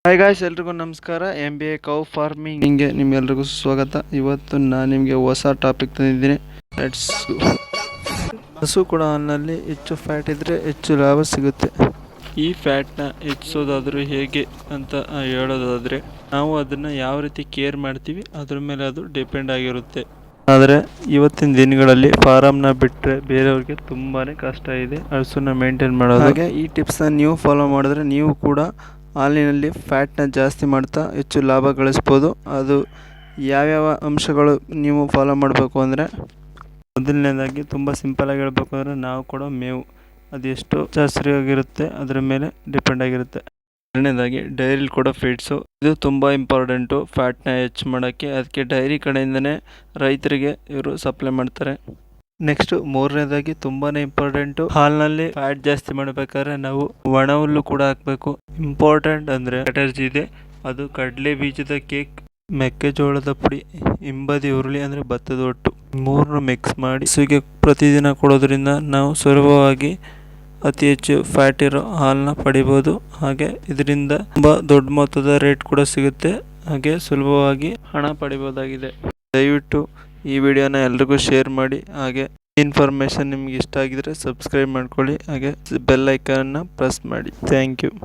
Hi guys, ಎಲ್ರಿಗೂ ನಮಸ್ಕಾರ. MBA cow farming ಹಿಂಗೆ ನಿಮ್ಗೆಲ್ರಿಗೂ ಸ್ವಾಗತ. ಇವತ್ತು ನಾನು ನಿಮಗೆ ಹೊಸ ಟಾಪಿಕ್ ತಂದಿದ್ದೀನಿ. Let's go. ಹಸು ಕೂಡ ಹಾಲಿನಲ್ಲಿ ಹೆಚ್ಚು ಫ್ಯಾಟ್ ಇದ್ದರೆ ಹೆಚ್ಚು ಲಾಭ ಸಿಗುತ್ತೆ. ಈ ಫ್ಯಾಟ್ನ ಹೆಚ್ಚಿಸೋದಾದರೂ ಹೇಗೆ ಅಂತ ಹೇಳೋದಾದರೆ, ನಾವು ಅದನ್ನು ಯಾವ ರೀತಿ ಕೇರ್ ಮಾಡ್ತೀವಿ ಅದ್ರ ಮೇಲೆ ಅದು ಡಿಪೆಂಡ್ ಆಗಿರುತ್ತೆ. ಆದರೆ ಇವತ್ತಿನ ದಿನಗಳಲ್ಲಿ ಫಾರಮ್ನ ಬಿಟ್ಟರೆ ಬೇರೆಯವ್ರಿಗೆ ತುಂಬಾ ಕಷ್ಟ ಇದೆ ಹಸುನ ಮೇಂಟೈನ್ ಮಾಡೋದು. ಹಾಗೆ ಈ ಟಿಪ್ಸ್ನ ನೀವು ಫಾಲೋ ಮಾಡಿದ್ರೆ ನೀವು ಕೂಡ ಹಾಲಿನಲ್ಲಿ ಫ್ಯಾಟ್ನ ಜಾಸ್ತಿ ಮಾಡ್ತಾ ಹೆಚ್ಚು ಲಾಭ ಗಳಿಸ್ಬೋದು. ಅದು ಯಾವ್ಯಾವ ಅಂಶಗಳು ನೀವು ಫಾಲೋ ಮಾಡಬೇಕು ಅಂದರೆ, ಮೊದಲನೇದಾಗಿ ತುಂಬ ಸಿಂಪಲಾಗಿ ಹೇಳಬೇಕು ಅಂದರೆ, ನಾವು ಕೊಡೋ ಮೇವು ಅದು ಎಷ್ಟು ಹಸಿರಾಗಿರುತ್ತೆ ಅದರ ಮೇಲೆ ಡಿಪೆಂಡ್ ಆಗಿರುತ್ತೆ. ಎರಡನೇದಾಗಿ ಡೈರಿಲಿ ಕೊಡೋ ಫೀಡ್ಸು, ಇದು ತುಂಬ ಇಂಪಾರ್ಟೆಂಟು ಫ್ಯಾಟ್ನ ಹೆಚ್ಚು ಮಾಡೋಕ್ಕೆ. ಅದಕ್ಕೆ ಡೈರಿ ಕಡೆಯಿಂದನೇ ರೈತರಿಗೆ ಇವರು ಸಪ್ಲೈ ಮಾಡ್ತಾರೆ. ನೆಕ್ಸ್ಟ್ ಮೂರನೇದಾಗಿ ತುಂಬಾ ಇಂಪಾರ್ಟೆಂಟು, ಹಾಲಿನಲ್ಲಿ ಫ್ಯಾಟ್ ಜಾಸ್ತಿ ಮಾಡಬೇಕಾದ್ರೆ ನಾವು ಒಣ ಹುಲ್ಲು ಕೂಡ ಹಾಕಬೇಕು. ಇಂಪಾರ್ಟೆಂಟ್ ಅಂದರೆ ಸ್ಟ್ರಾಟಜಿ ಇದೆ, ಅದು ಕಡಲೆ ಬೀಜದ ಕೇಕ್, ಮೆಕ್ಕೆಜೋಳದ ಪುಡಿ, ಹಿಂಬದಿ ಹುರುಳಿ ಅಂದರೆ ಭತ್ತದ ಹೊಟ್ಟು, ಮೂರನ್ನು ಮಿಕ್ಸ್ ಮಾಡಿ ಹಸುವಿಗೆ ಪ್ರತಿದಿನ ಕೊಡೋದ್ರಿಂದ ನಾವು ಸುಲಭವಾಗಿ ಅತಿ ಹೆಚ್ಚು ಫ್ಯಾಟ್ ಇರೋ ಹಾಲನ್ನ ಪಡಿಬೋದು. ಹಾಗೆ ಇದರಿಂದ ತುಂಬ ದೊಡ್ಡ ಮೊತ್ತದ ರೇಟ್ ಕೂಡ ಸಿಗುತ್ತೆ, ಹಾಗೆ ಸುಲಭವಾಗಿ ಹಣ ಪಡಿಬೋದಾಗಿದೆ. ದಯವಿಟ್ಟು ಈ ವಿಡಿಯೋನ ಎಲ್ರಿಗೂ ಶೇರ್ ಮಾಡಿ. ಹಾಗೆ ಇನ್ಫಾರ್ಮೇಷನ್ ನಿಮ್ಗೆ ಇಷ್ಟ ಆಗಿದ್ರೆ ಸಬ್ಸ್ಕ್ರೈಬ್ ಮಾಡ್ಕೊಳ್ಳಿ, ಹಾಗೆ ಬೆಲ್ ಐಕಾನ್ನ ಪ್ರೆಸ್ ಮಾಡಿ. Thank you.